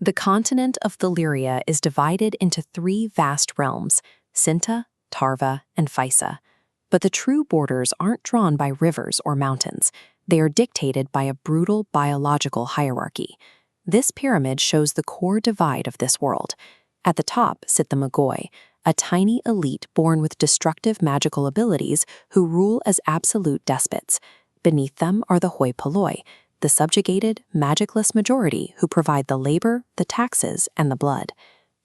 The continent of Thelyria is divided into three vast realms, Cinta, Tarva, and Physa. But the true borders aren't drawn by rivers or mountains. They are dictated by a brutal biological hierarchy. This pyramid shows the core divide of this world. At the top sit the Magoi, a tiny elite born with destructive magical abilities who rule as absolute despots. Beneath them are the Hoi Polloi, the subjugated, magicless majority who provide the labor, the taxes, and the blood.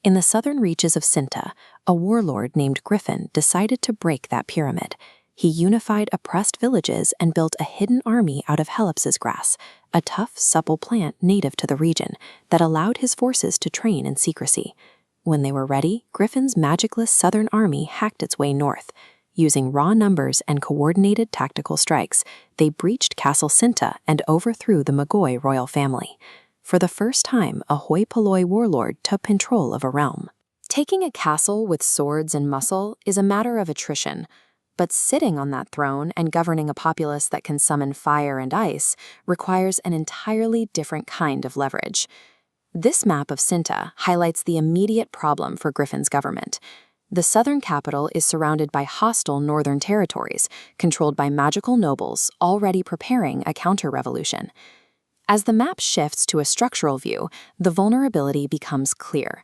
In the southern reaches of Cinta, a warlord named Griffin decided to break that pyramid. He unified oppressed villages and built a hidden army out of Helips's grass, a tough, supple plant native to the region that allowed his forces to train in secrecy. When they were ready, Griffin's magicless southern army hacked its way north. Using raw numbers and coordinated tactical strikes, they breached Castle Cinta and overthrew the Magoi royal family. For the first time, a Hoi Polloi warlord took control of a realm. Taking a castle with swords and muscle is a matter of attrition, but sitting on that throne and governing a populace that can summon fire and ice requires an entirely different kind of leverage. This map of Cinta highlights the immediate problem for Griffin's government. The southern capital is surrounded by hostile northern territories, controlled by magical nobles already preparing a counter-revolution. As the map shifts to a structural view, the vulnerability becomes clear.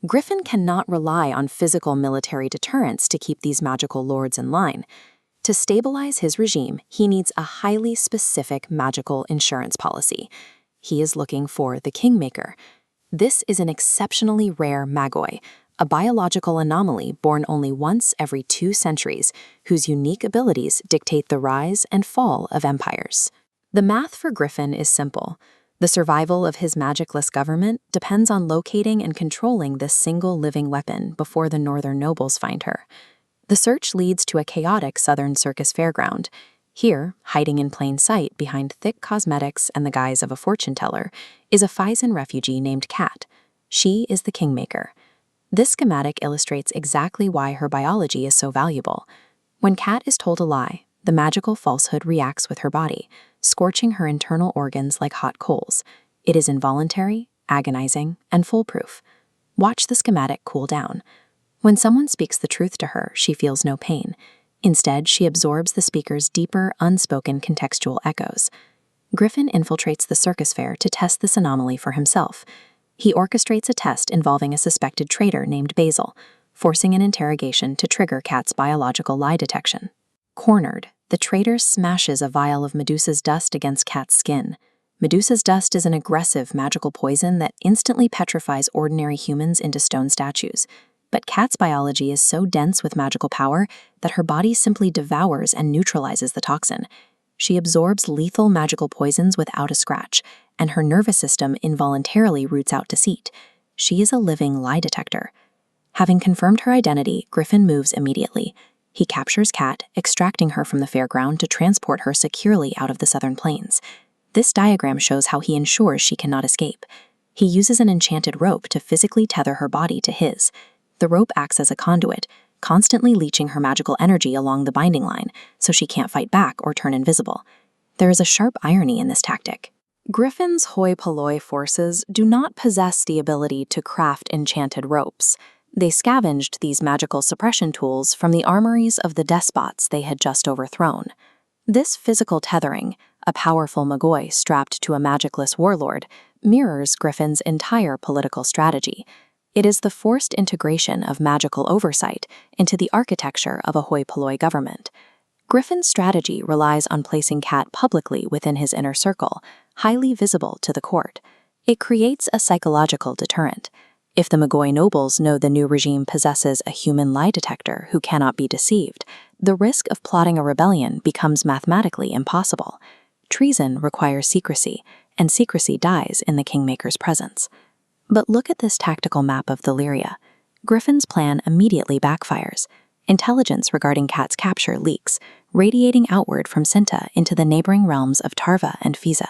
Griffin cannot rely on physical military deterrence to keep these magical lords in line. To stabilize his regime, he needs a highly specific magical insurance policy. He is looking for the Kingmaker. This is an exceptionally rare Magoi, a biological anomaly born only once every 2 centuries, whose unique abilities dictate the rise and fall of empires. The math for Griffin is simple. The survival of his magicless government depends on locating and controlling this single living weapon before the northern nobles find her. The search leads to a chaotic southern circus fairground. Here, hiding in plain sight behind thick cosmetics and the guise of a fortune teller, is a Physan refugee named Cat. She is the Kingmaker. This schematic illustrates exactly why her biology is so valuable. When Cat is told a lie, the magical falsehood reacts with her body, scorching her internal organs like hot coals. It is involuntary, agonizing, and foolproof. Watch the schematic cool down. When someone speaks the truth to her, she feels no pain. Instead, she absorbs the speaker's deeper, unspoken contextual echoes. Griffin infiltrates the circus fair to test this anomaly for himself. He orchestrates a test involving a suspected traitor named Basil, forcing an interrogation to trigger Cat's biological lie detection. Cornered, the traitor smashes a vial of Medusa's dust against Cat's skin. Medusa's dust is an aggressive magical poison that instantly petrifies ordinary humans into stone statues. But Cat's biology is so dense with magical power that her body simply devours and neutralizes the toxin. She absorbs lethal magical poisons without a scratch, and her nervous system involuntarily roots out deceit. She is a living lie detector. Having confirmed her identity, Griffin moves immediately. He captures Cat, extracting her from the fairground to transport her securely out of the southern plains. This diagram shows how he ensures she cannot escape. He uses an enchanted rope to physically tether her body to his. The rope acts as a conduit, constantly leeching her magical energy along the binding line, so she can't fight back or turn invisible. There is a sharp irony in this tactic. Griffin's Hoi Polloi forces do not possess the ability to craft enchanted ropes. They scavenged these magical suppression tools from the armories of the despots they had just overthrown. This physical tethering, a powerful Magoi strapped to a magicless warlord, mirrors Griffin's entire political strategy. It is the forced integration of magical oversight into the architecture of a Hoi Polloi government. Griffin's strategy relies on placing Cat publicly within his inner circle, highly visible to the court. It creates a psychological deterrent. If the Magoi nobles know the new regime possesses a human lie detector who cannot be deceived, the risk of plotting a rebellion becomes mathematically impossible. Treason requires secrecy, and secrecy dies in the Kingmaker's presence. But look at this tactical map of Thelyria. Griffin's plan immediately backfires. Intelligence regarding Cat's capture leaks, radiating outward from Cinta into the neighboring realms of Tarva and Physa.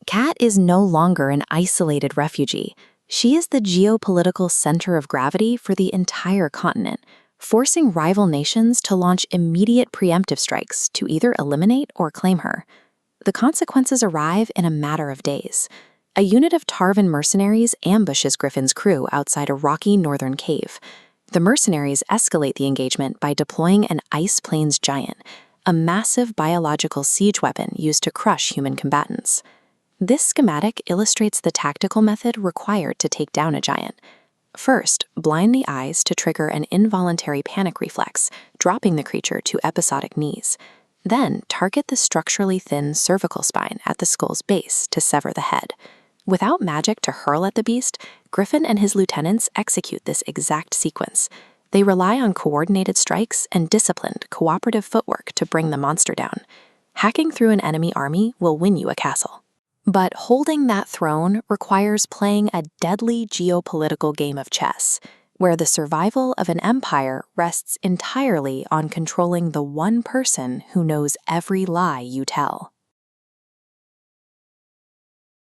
Cat is no longer an isolated refugee. She is the geopolitical center of gravity for the entire continent, forcing rival nations to launch immediate preemptive strikes to either eliminate or claim her. The consequences arrive in a matter of days. A unit of Tarvan mercenaries ambushes Griffin's crew outside a rocky northern cave. The mercenaries escalate the engagement by deploying an Ice Plains Giant, a massive biological siege weapon used to crush human combatants. This schematic illustrates the tactical method required to take down a giant. First, blind the eyes to trigger an involuntary panic reflex, dropping the creature to episodic knees. Then, target the structurally thin cervical spine at the skull's base to sever the head. Without magic to hurl at the beast, Griffin and his lieutenants execute this exact sequence. They rely on coordinated strikes and disciplined, cooperative footwork to bring the monster down. Hacking through an enemy army will win you a castle. But holding that throne requires playing a deadly geopolitical game of chess, where the survival of an empire rests entirely on controlling the one person who knows every lie you tell.